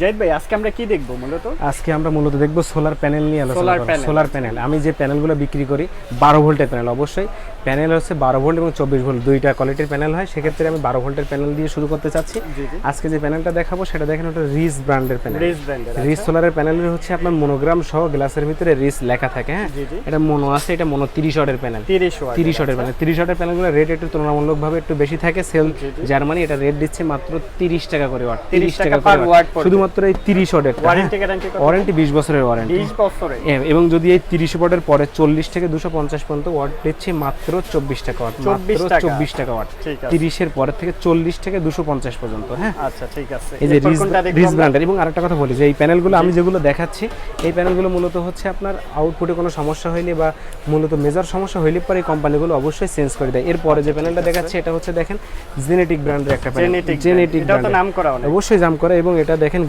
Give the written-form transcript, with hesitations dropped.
জাহিদ ভাই আজকে আমরা কি দেখবো মূলত? আজকে আমরা মূলত দেখব সোলার প্যানেল নিয়ে আলোচনা করব। সোলার প্যানেল আমি যে প্যানেলগুলো বিক্রি করি 12 ভোল্টের প্যানেল, অবশ্যই প্যানেল হচ্ছে 12 ভোল্ট এবং 24 ভোল্ট দুইটা কোয়ালিটির প্যানেল হয়। সেক্ষেত্রে আমি 12 ভোল্টের প্যানেল দিয়ে শুরু করতে চাচ্ছি। আজকে যে প্যানেলটা দেখাবো সেটা দেখেন, ওটা রিস ব্র্যান্ডের প্যানেল। রিস সোলারের প্যানেলের হচ্ছে আপনার মনোগ্রাম সহ গ্লাসের ভিতরে রিস লেখা থাকে। হ্যাঁ, এটা মনো আছে, এটা মনো 30 ওয়াটের প্যানেল। 30 ওয়াটের প্যানেল। 30 ওয়াটের প্যানেলগুলো রেট একটু তুলনামূলকভাবে একটু বেশি থাকে। সেল জার্মানি এটা রেট দিচ্ছে মাত্র 30 টাকা করে ওয়াট। 30 টাকা করে ওয়াট শুধুমাত্র এই 30 ওয়াটের। ওয়ারেন্টি 20 বছরের ওয়ারেন্টি। 20 বছরের। এবং যদি এই 30 ওয়াটের পরে 40 থেকে 250 পর্যন্ত ওয়াট দিচ্ছে মাত্র 24 টাকা ওয়াট। মাত্র 24 টাকা ওয়াট। 30 এর পরে থেকে 40 থেকে 250 পর্যন্ত। হ্যাঁ, আচ্ছা ঠিক আছে। এই যে রিস ব্র্যান্ডের। এবং আরেকটা কথা বলি যে এই প্যানেলগুলো আমি যেগুলো দেখাচ্ছি, এই প্যানেলগুলো মূলত হচ্ছে আপনার আউটপুটে কোনো সমস্যা হইলে বা মূলত মেজার সমস্যা হইলে পরে এই কোম্পানিগুলো অবশ্যই চেঞ্জ করে দেয়। এরপরে যে প্যানেলটা দেখাচ্ছে এটা হচ্ছে দেখেন জেনেটিক ব্র্যান্ডের একটা প্যানেল। জেনেটিক এটা তো নাম করা অনেক। অবশ্যই নাম করা। এবং এটা দেখেন